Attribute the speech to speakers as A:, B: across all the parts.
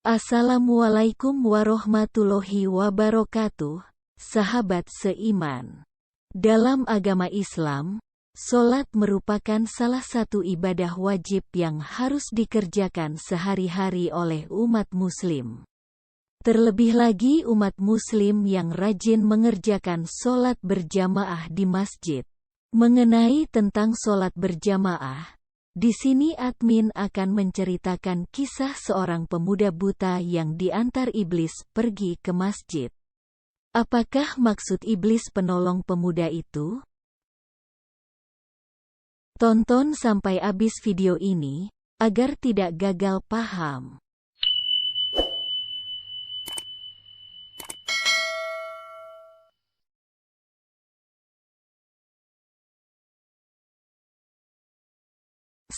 A: Assalamualaikum warahmatullahi wabarakatuh, sahabat seiman. Dalam agama Islam, sholat merupakan salah satu ibadah wajib yang harus dikerjakan sehari-hari oleh umat muslim. Terlebih lagi umat muslim yang rajin mengerjakan sholat berjamaah di masjid. Mengenai tentang sholat berjamaah, di sini admin akan menceritakan kisah seorang pemuda buta yang diantar iblis pergi ke masjid. Apakah maksud iblis penolong pemuda itu? Tonton sampai habis video ini, agar tidak gagal paham.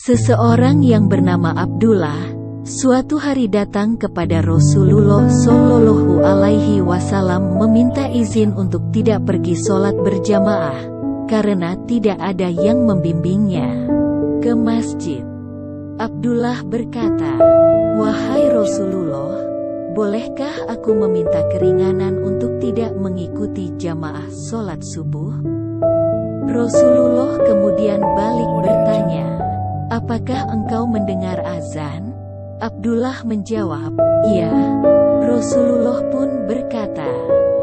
A: Seseorang yang bernama Abdullah, suatu hari datang kepada Rasulullah Shallallahu Alaihi Wasallam meminta izin untuk tidak pergi sholat berjamaah, karena tidak ada yang membimbingnya ke masjid. Abdullah berkata, "Wahai Rasulullah, bolehkah aku meminta keringanan untuk tidak mengikuti jamaah sholat subuh?" Rasulullah kemudian balik bertanya, "Apakah engkau mendengar azan?" Abdullah menjawab, "Ya." Rasulullah pun berkata,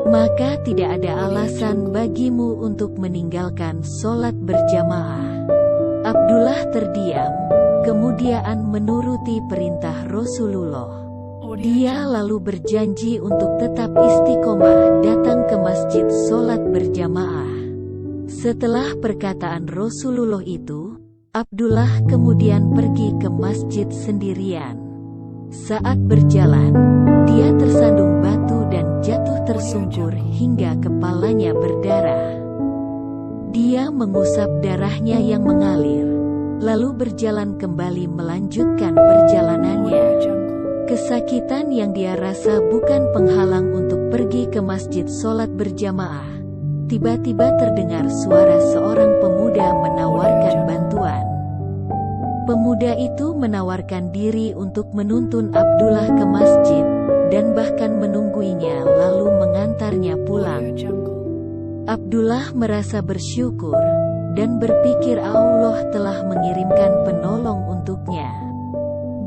A: "Maka tidak ada alasan bagimu untuk meninggalkan sholat berjamaah." Abdullah terdiam, kemudian menuruti perintah Rasulullah. Dia lalu berjanji untuk tetap istiqomah datang ke masjid sholat berjamaah. Setelah perkataan Rasulullah itu, Abdullah kemudian pergi ke masjid sendirian. Saat berjalan, dia tersandung batu dan jatuh tersungkur hingga kepalanya berdarah. Dia mengusap darahnya yang mengalir, lalu berjalan kembali melanjutkan perjalanannya. Kesakitan yang dia rasa bukan penghalang untuk pergi ke masjid sholat berjamaah. Tiba-tiba terdengar suara seorang pemuda menawarkan bantuan. Pemuda itu menawarkan diri untuk menuntun Abdullah ke masjid, dan bahkan menungguinya lalu mengantarnya pulang. Abdullah merasa bersyukur, dan berpikir Allah telah mengirimkan penolong untuknya.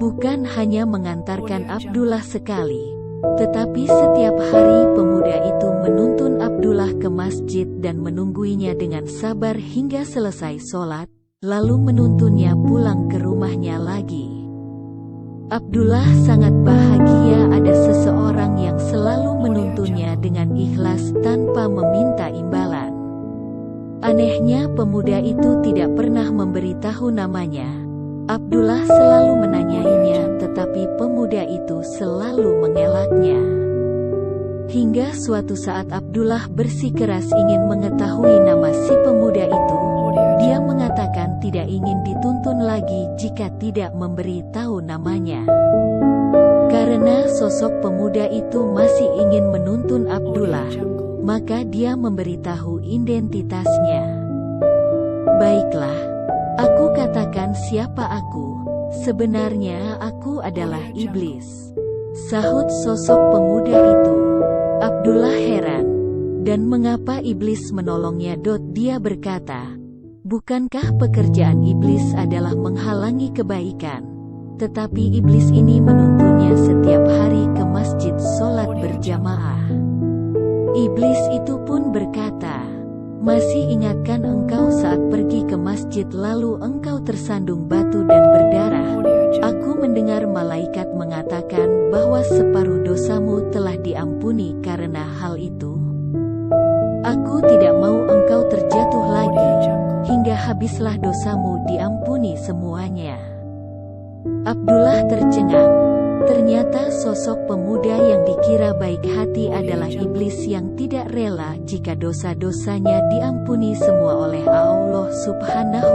A: Bukan hanya mengantarkan Abdullah sekali, tetapi setiap hari pemuda itu menuntun Abdullah ke masjid dan menungguinya dengan sabar hingga selesai sholat, lalu menuntunnya pulang ke rumahnya lagi. Abdullah sangat bahagia ada seseorang yang selalu menuntunnya dengan ikhlas tanpa meminta imbalan. Anehnya pemuda itu tidak pernah memberitahu namanya. Abdullah selalu menanyainya, tetapi pemuda itu selalu mengelaknya. Hingga suatu saat Abdullah bersikeras ingin mengetahui nama si pemuda itu. Dia mengatakan tidak ingin dituntun lagi jika tidak memberi tahu namanya. Karena sosok pemuda itu masih ingin menuntun Abdullah, maka dia memberitahu identitasnya. "Baiklah, aku katakan siapa aku. Sebenarnya aku adalah iblis," sahut sosok pemuda itu. Abdullah heran, dan mengapa iblis menolongnya? Dia berkata, "Bukankah pekerjaan iblis adalah menghalangi kebaikan? Tetapi iblis ini menuntunnya setiap hari ke masjid sholat berjamaah." Iblis itu pun berkata, "Masih ingatkah engkau saat pergi ke masjid lalu engkau tersandung batu dan berdarah? Aku mendengar malaikat mengatakan bahwa separuh dosamu telah diampuni karena hal itu. Aku tidak mau engkau terjatuh lagi, hingga habislah dosamu diampuni semuanya." Abdullah tercengang. Ternyata sosok pemuda yang dikira baik hati adalah iblis yang tidak rela jika dosa-dosanya diampuni semua oleh Allah Subhanahu